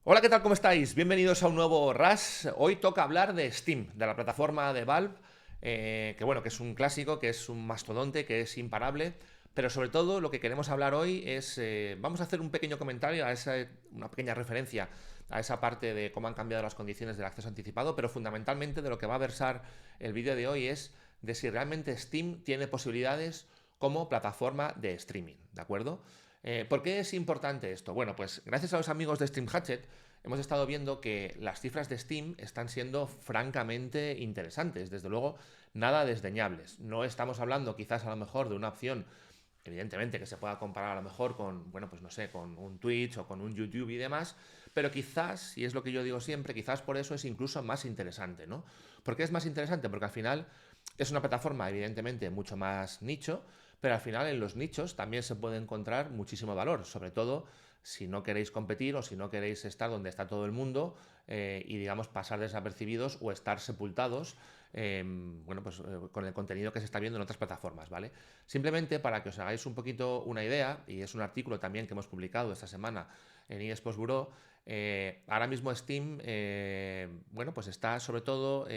Hola, ¿qué tal? ¿Cómo estáis? Bienvenidos a un nuevo Rush. Hoy toca hablar de Steam, de la plataforma de Valve, que bueno, que es un clásico, que es un mastodonte, que es imparable. Pero sobre todo lo que queremos hablar hoy es, vamos a hacer un pequeño comentario a esa, una pequeña referencia a esa parte de cómo han cambiado las condiciones del acceso anticipado, pero fundamentalmente de lo que va a versar el vídeo de hoy es de si realmente Steam tiene posibilidades como plataforma de streaming, ¿de acuerdo? ¿Por qué es importante esto? Bueno, pues gracias a los amigos de Steam Hatchet hemos estado viendo que las cifras de Steam están siendo francamente interesantes, desde luego nada desdeñables. No estamos hablando quizás a lo mejor de una opción evidentemente que se pueda comparar a lo mejor con, bueno, pues no sé, con un Twitch o con un YouTube y demás, pero quizás, y es lo que yo digo siempre, quizás por eso es incluso más interesante, ¿no? ¿Por qué es más interesante? Porque al final es una plataforma evidentemente mucho más nicho, pero al final en los nichos también se puede encontrar muchísimo valor, sobre todo si no queréis competir o si no queréis estar donde está todo el mundo y digamos pasar desapercibidos o estar sepultados bueno, pues, con el contenido que se está viendo en otras plataformas, ¿vale? Simplemente para que os hagáis un poquito una idea, y es un artículo también que hemos publicado esta semana en eSports Bureau, ahora mismo Steam, bueno, pues está sobre todo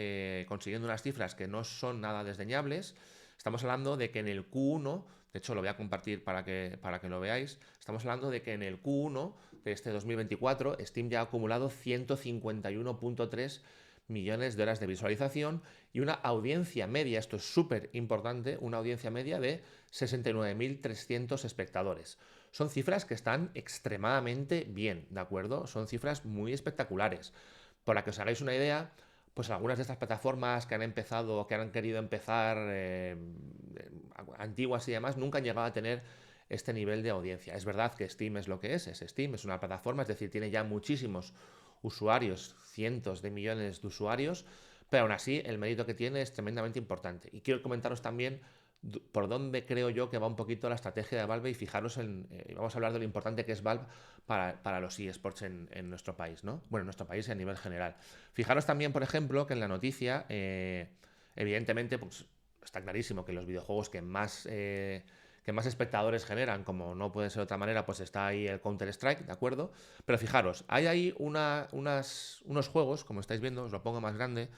consiguiendo unas cifras que no son nada desdeñables. Estamos hablando de que en el Q1, de hecho lo voy a compartir para que lo veáis, estamos hablando de que en el Q1 de este 2024 Steam ya ha acumulado 151.3 millones de horas de visualización y una audiencia media, esto es súper importante, una audiencia media de 69.300 espectadores. Son cifras que están extremadamente bien, ¿de acuerdo? Son cifras muy espectaculares. Para que os hagáis una idea, pues algunas de estas plataformas que han empezado o que han querido empezar antiguas y demás nunca han llegado a tener este nivel de audiencia. Es verdad que Steam es lo que es Steam, es una plataforma, es decir, tiene ya muchísimos usuarios, cientos de millones de usuarios, pero aún así el mérito que tiene es tremendamente importante. Y quiero comentaros también por dónde creo yo que va un poquito la estrategia de Valve y fijaros en, vamos a hablar de lo importante que es Valve para los eSports en nuestro país, ¿no? Bueno, en nuestro país y a nivel general. Fijaros también, por ejemplo, que en la noticia, evidentemente, pues está clarísimo que los videojuegos que más espectadores generan, como no puede ser de otra manera, pues está ahí el Counter-Strike, ¿de acuerdo? Pero fijaros, hay ahí unos juegos, como estáis viendo, os lo pongo más grande,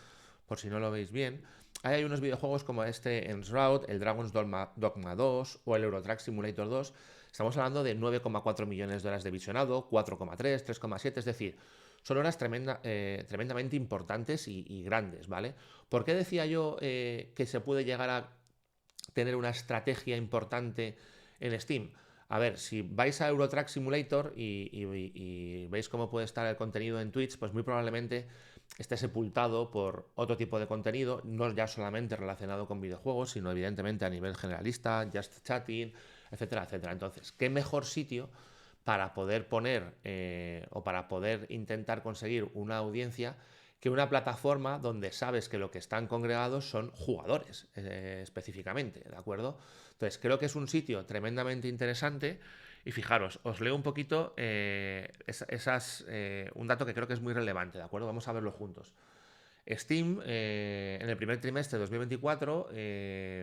por si no lo veis bien. Hay unos videojuegos como este Enshroud, el Dragon's Dogma 2 o el Eurotrack Simulator 2. Estamos hablando de 9,4 millones de horas de visionado, 4,3, 3,7, es decir, son horas tremendamente importantes y grandes, ¿vale? ¿Por qué decía yo que se puede llegar a tener una estrategia importante en Steam? A ver, si vais a Eurotrack Simulator y veis cómo puede estar el contenido en Twitch, pues muy probablemente esté sepultado por otro tipo de contenido, no ya solamente relacionado con videojuegos, sino evidentemente a nivel generalista, just chatting, etcétera, etcétera. Entonces, ¿qué mejor sitio para poder poner o para poder intentar conseguir una audiencia que una plataforma donde sabes que lo que están congregados son jugadores específicamente, ¿de acuerdo? Entonces creo que es un sitio tremendamente interesante y fijaros, os leo un poquito un dato que creo que es muy relevante, ¿de acuerdo? Vamos a verlo juntos. Steam, en el primer trimestre de 2024,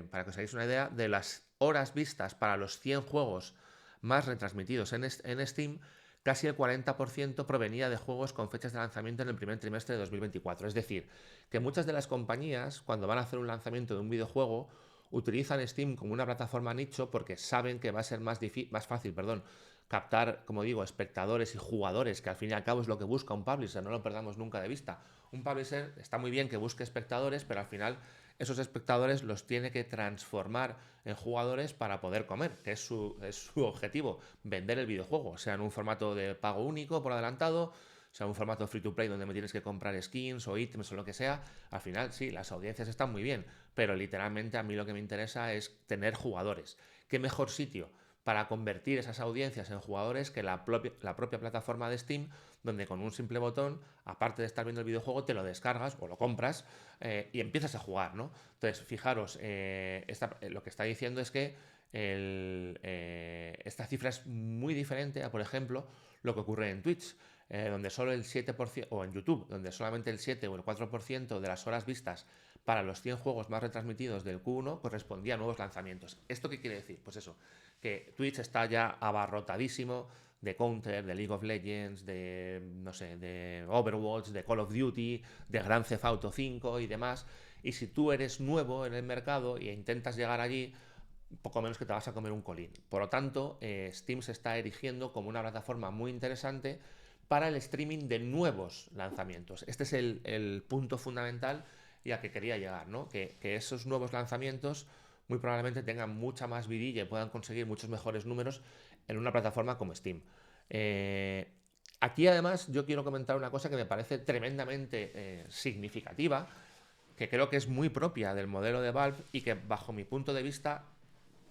para que os hagáis una idea, de las horas vistas para los 100 juegos más retransmitidos en Steam, casi el 40% provenía de juegos con fechas de lanzamiento en el primer trimestre de 2024. Es decir, que muchas de las compañías, cuando van a hacer un lanzamiento de un videojuego, utilizan Steam como una plataforma nicho porque saben que va a ser más fácil, captar, como digo, espectadores y jugadores, que al fin y al cabo es lo que busca un publisher, no lo perdamos nunca de vista. Un publisher está muy bien que busque espectadores, pero al final esos espectadores los tiene que transformar en jugadores para poder comer, que es su objetivo, vender el videojuego, sea en un formato de pago único por adelantado, sea un formato free to play donde me tienes que comprar skins o ítems o lo que sea. Al final sí, las audiencias están muy bien, pero literalmente a mí lo que me interesa es tener jugadores. ¿Qué mejor sitio para convertir esas audiencias en jugadores que la propia plataforma de Steam, donde con un simple botón, aparte de estar viendo el videojuego, te lo descargas o lo compras y empiezas a jugar, ¿no? Entonces, fijaros, lo que está diciendo es que esta cifra es muy diferente a, por ejemplo, lo que ocurre en Twitch, donde solo el 7%, o en YouTube, donde solamente el 7 o el 4% de las horas vistas para los 100 juegos más retransmitidos del Q1 correspondía a nuevos lanzamientos. ¿Esto qué quiere decir? Pues eso, que Twitch está ya abarrotadísimo de Counter, de League of Legends, de, no sé, de Overwatch, de Call of Duty, de Grand Theft Auto 5 y demás. Y si tú eres nuevo en el mercado e intentas llegar allí, poco menos que te vas a comer un colín. Por lo tanto, Steam se está erigiendo como una plataforma muy interesante para el streaming de nuevos lanzamientos. Este es el punto fundamental y a que quería llegar, ¿no? Que esos nuevos lanzamientos muy probablemente tengan mucha más vidilla y puedan conseguir muchos mejores números en una plataforma como Steam. Aquí además yo quiero comentar una cosa que me parece tremendamente significativa, que creo que es muy propia del modelo de Valve y que bajo mi punto de vista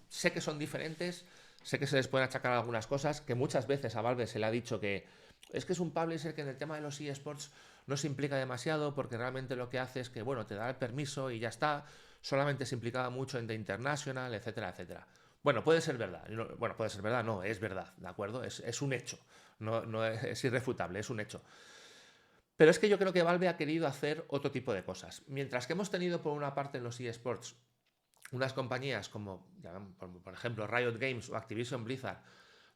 sé que son diferentes, sé que se les pueden achacar algunas cosas, que muchas veces a Valve se le ha dicho que es un publisher que en el tema de los eSports no se implica demasiado porque realmente lo que hace es que, bueno, te da el permiso y ya está, solamente se implicaba mucho en The International, etcétera, etcétera. Bueno, puede ser verdad. Bueno, puede ser verdad, no, es verdad, ¿de acuerdo? Es un hecho, no es irrefutable, es un hecho. Pero es que yo creo que Valve ha querido hacer otro tipo de cosas. Mientras que hemos tenido por una parte en los eSports unas compañías como, por ejemplo, Riot Games o Activision Blizzard,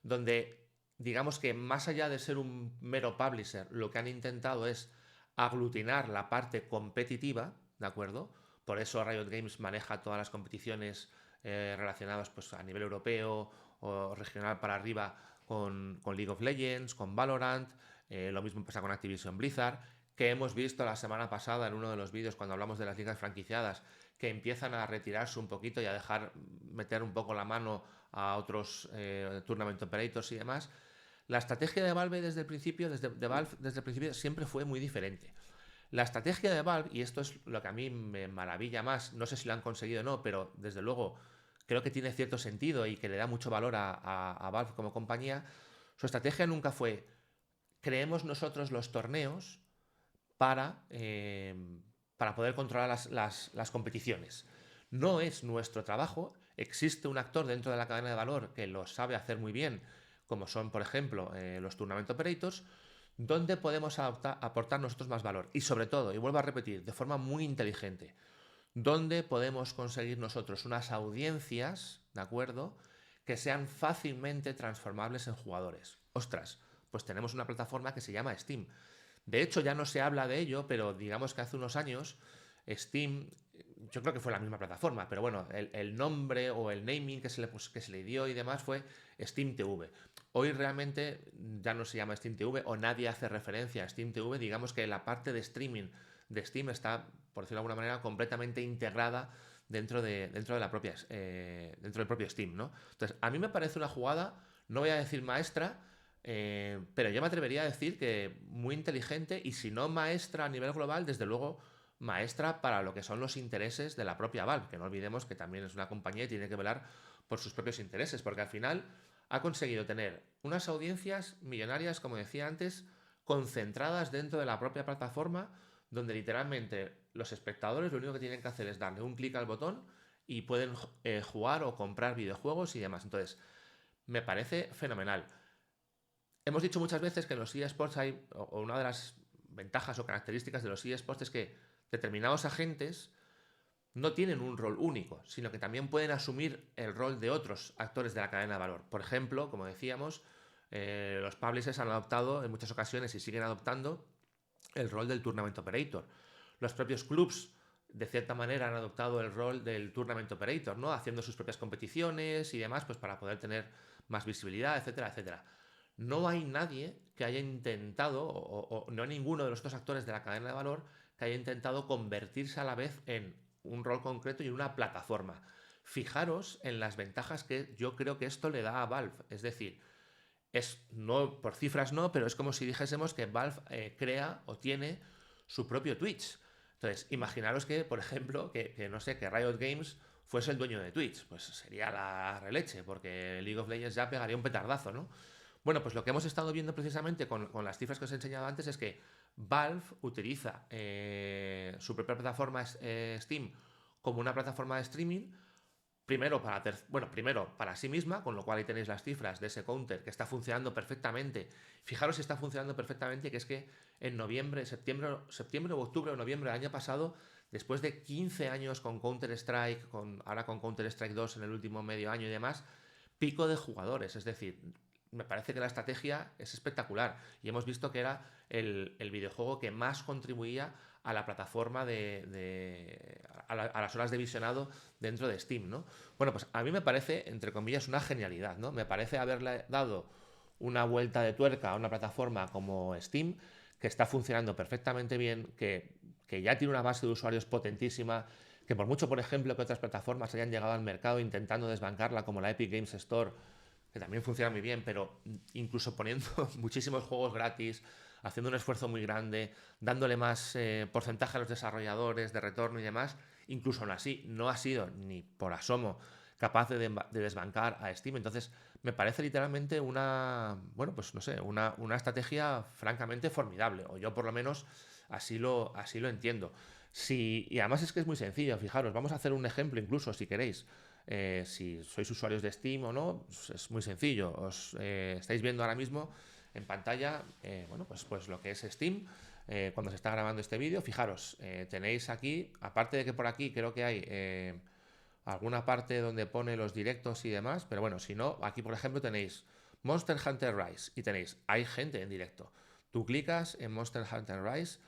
donde digamos que más allá de ser un mero publisher, lo que han intentado es aglutinar la parte competitiva, ¿de acuerdo? Por eso Riot Games maneja todas las competiciones relacionadas pues, a nivel europeo o regional para arriba con League of Legends, con Valorant, lo mismo pasa con Activision Blizzard, que hemos visto la semana pasada en uno de los vídeos cuando hablamos de las ligas franquiciadas, que empiezan a retirarse un poquito y a dejar meter un poco la mano a otros tournament operators y demás. La estrategia de Valve desde el principio, siempre fue muy diferente. La estrategia de Valve, y esto es lo que a mí me maravilla más, no sé si lo han conseguido o no, pero desde luego creo que tiene cierto sentido y que le da mucho valor a Valve como compañía, su estrategia nunca fue creemos nosotros los torneos para poder controlar las competiciones. No es nuestro trabajo, existe un actor dentro de la cadena de valor que lo sabe hacer muy bien, como son, por ejemplo, los tournament operators, donde podemos aportar nosotros más valor. Y sobre todo, y vuelvo a repetir, de forma muy inteligente, donde podemos conseguir nosotros unas audiencias, ¿de acuerdo?, que sean fácilmente transformables en jugadores. Ostras, pues tenemos una plataforma que se llama Steam. De hecho, ya no se habla de ello, pero digamos que hace unos años Steam, yo creo que fue la misma plataforma, pero bueno, el nombre o el naming que se le dio y demás fue Steam TV. Hoy realmente ya no se llama Steam TV o nadie hace referencia a Steam TV. Digamos que la parte de streaming de Steam está, por decirlo de alguna manera, completamente integrada dentro de la propia, dentro del propio Steam, ¿no? Entonces, a mí me parece una jugada, no voy a decir maestra, pero yo me atrevería a decir que muy inteligente y si no maestra a nivel global, desde luego maestra para lo que son los intereses de la propia Valve, que no olvidemos que también es una compañía y tiene que velar por sus propios intereses, porque al final ha conseguido tener unas audiencias millonarias, como decía antes, concentradas dentro de la propia plataforma, donde literalmente los espectadores lo único que tienen que hacer es darle un clic al botón y pueden jugar o comprar videojuegos y demás. Entonces, me parece fenomenal. Hemos dicho muchas veces que en los eSports hay, o una de las ventajas o características de los eSports es que determinados agentes no tienen un rol único, sino que también pueden asumir el rol de otros actores de la cadena de valor. Por ejemplo, como decíamos, los publishers han adoptado en muchas ocasiones y siguen adoptando el rol del Tournament Operator. Los propios clubs, de cierta manera, han adoptado el rol del Tournament Operator, ¿no? Haciendo sus propias competiciones y demás, pues para poder tener más visibilidad, etcétera, etcétera. No hay nadie que haya intentado, o no hay ninguno de los dos actores de la cadena de valor que haya intentado convertirse a la vez en un rol concreto y en una plataforma. Fijaros en las ventajas que yo creo que esto le da a Valve. Es decir, no por cifras no, pero es como si dijésemos que Valve crea o tiene su propio Twitch. Entonces, imaginaros que, por ejemplo, no sé, que Riot Games fuese el dueño de Twitch. Pues sería la releche, porque League of Legends ya pegaría un petardazo, ¿no? Bueno, pues lo que hemos estado viendo precisamente con las cifras que os he enseñado antes es que Valve utiliza su propia plataforma Steam como una plataforma de streaming, primero para sí misma, con lo cual ahí tenéis las cifras de ese counter que está funcionando perfectamente. Fijaros si está funcionando perfectamente, que es que en septiembre o octubre o noviembre del año pasado, después de 15 años con Counter-Strike, ahora con Counter-Strike 2 en el último medio año y demás, pico de jugadores, es decir, me parece que la estrategia es espectacular y hemos visto que era el videojuego que más contribuía a la plataforma a las horas de visionado dentro de Steam, ¿no? Bueno, pues a mí me parece, entre comillas, una genialidad, ¿no? Me parece haberle dado una vuelta de tuerca a una plataforma como Steam, que está funcionando perfectamente bien, que ya tiene una base de usuarios potentísima, que por mucho, por ejemplo, que otras plataformas hayan llegado al mercado intentando desbancarla, como la Epic Games Store, que también funciona muy bien, pero incluso poniendo muchísimos juegos gratis, haciendo un esfuerzo muy grande, dándole más porcentaje a los desarrolladores de retorno y demás, incluso aún así no ha sido ni por asomo capaz de desbancar a Steam. Entonces me parece literalmente bueno, pues no sé, una estrategia francamente formidable, o yo por lo menos así lo entiendo. Y además es que es muy sencillo, fijaros, vamos a hacer un ejemplo incluso si queréis. Si sois usuarios de Steam o no, pues es muy sencillo. Os estáis viendo ahora mismo en pantalla, bueno, pues lo que es Steam. Cuando se está grabando este vídeo, fijaros, tenéis aquí, aparte de que por aquí creo que hay alguna parte donde pone los directos y demás, pero bueno, si no, aquí por ejemplo tenéis Monster Hunter Rise y tenéis, hay gente en directo. Tú clicas en Monster Hunter Rise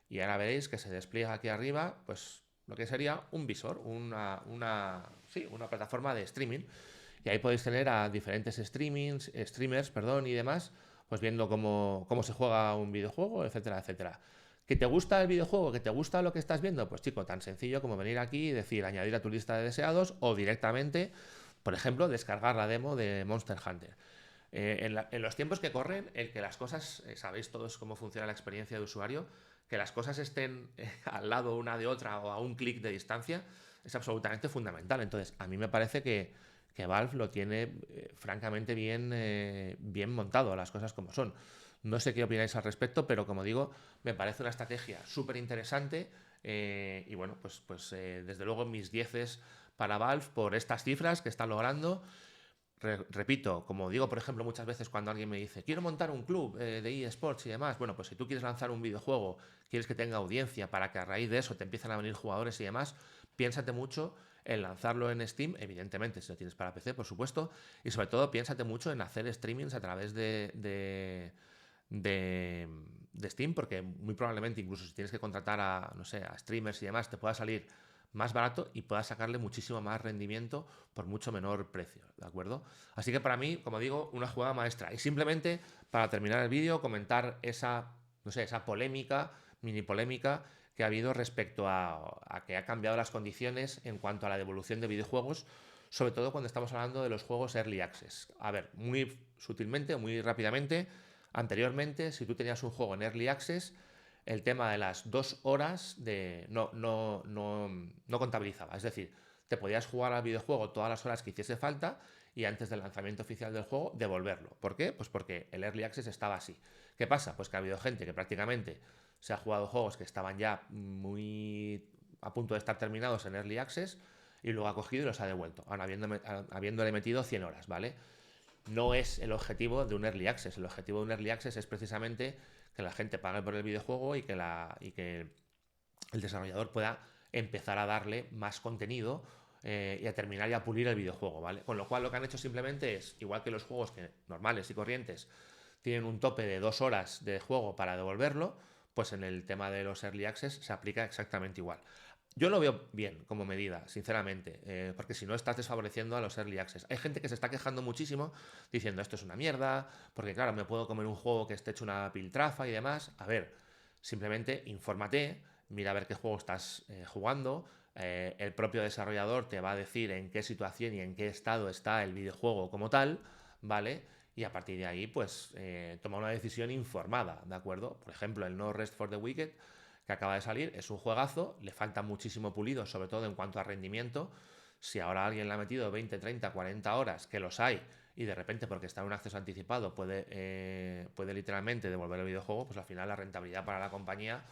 y ahora veréis que se despliega aquí arriba, pues lo que sería un visor, sí, una plataforma de streaming. Y ahí podéis tener a diferentes streamers, perdón, y demás, pues viendo cómo se juega un videojuego, etcétera, etcétera. ¿Que te gusta el videojuego? ¿Que te gusta lo que estás viendo? Pues chico, tan sencillo como venir aquí y decir añadir a tu lista de deseados o directamente, por ejemplo, descargar la demo de Monster Hunter. En los tiempos que corren, el que las cosas, sabéis todos cómo funciona la experiencia de usuario, que las cosas estén al lado una de otra o a un clic de distancia, es absolutamente fundamental. Entonces, a mí me parece que Valve lo tiene francamente bien montado, las cosas como son. No sé qué opináis al respecto, pero como digo, me parece una estrategia súper interesante y bueno, pues desde luego mis dieces para Valve por estas cifras que está logrando. Repito, como digo, por ejemplo, muchas veces cuando alguien me dice, quiero montar un club de eSports y demás, bueno, pues si tú quieres lanzar un videojuego, quieres que tenga audiencia para que a raíz de eso te empiecen a venir jugadores y demás, piénsate mucho en lanzarlo en Steam, evidentemente, si lo tienes para PC, por supuesto, y sobre todo piénsate mucho en hacer streamings a través de Steam, porque muy probablemente incluso si tienes que contratar a, no sé, a streamers y demás, te pueda salir más barato y puedas sacarle muchísimo más rendimiento por mucho menor precio, ¿de acuerdo? Así que para mí, como digo, una jugada maestra. Y simplemente, para terminar el vídeo, comentar no sé, esa polémica, mini polémica, que ha habido respecto a que ha cambiado las condiciones en cuanto a la devolución de videojuegos, sobre todo cuando estamos hablando de los juegos Early Access. A ver, muy sutilmente, muy rápidamente, anteriormente, si tú tenías un juego en Early Access, el tema de las 2 horas no contabilizaba. Es decir, te podías jugar al videojuego todas las horas que hiciese falta y antes del lanzamiento oficial del juego devolverlo. ¿Por qué? Pues porque el Early Access estaba así. ¿Qué pasa? Pues que ha habido gente que prácticamente se ha jugado juegos que estaban ya muy a punto de estar terminados en Early Access y luego ha cogido y los ha devuelto, habiéndole metido 100 horas, ¿vale? No es el objetivo de un Early Access. El objetivo de un Early Access es precisamente que la gente pague por el videojuego y que el desarrollador pueda empezar a darle más contenido y a terminar y a pulir el videojuego, ¿vale? Con lo cual lo que han hecho simplemente es, igual que los juegos que normales y corrientes tienen un tope de 2 horas de juego para devolverlo, pues en el tema de los Early Access se aplica exactamente igual. Yo lo veo bien como medida, sinceramente, porque si no estás desfavoreciendo a los early access. Hay gente que se está quejando muchísimo diciendo esto es una mierda, porque claro, me puedo comer un juego que esté hecho una piltrafa y demás. A ver, simplemente infórmate, mira a ver qué juego estás jugando. El propio desarrollador te va a decir en qué situación y en qué estado está el videojuego como tal, ¿vale? Y a partir de ahí, pues toma una decisión informada, ¿de acuerdo? Por ejemplo, el No Rest for the Wicked que acaba de salir, es un juegazo, le falta muchísimo pulido, sobre todo en cuanto a rendimiento. Si ahora alguien le ha metido 20, 30, 40 horas, que los hay, y de repente porque está en un acceso anticipado puede literalmente devolver el videojuego, pues al final la rentabilidad para la compañía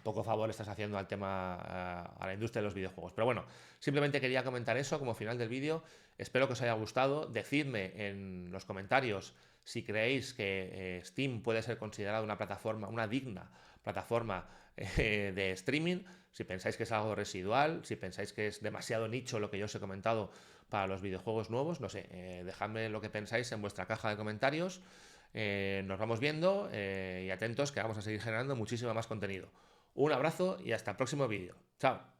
poco favor estás haciendo al tema, a la industria de los videojuegos. Pero bueno, simplemente quería comentar eso como final del vídeo. Espero que os haya gustado. Decidme en los comentarios si creéis que Steam puede ser considerada una plataforma, una digna plataforma de streaming. Si pensáis que es algo residual, si pensáis que es demasiado nicho lo que yo os he comentado para los videojuegos nuevos, no sé, dejadme lo que pensáis en vuestra caja de comentarios. Nos vamos viendo y atentos que vamos a seguir generando muchísimo más contenido. Un abrazo y hasta el próximo vídeo. Chao.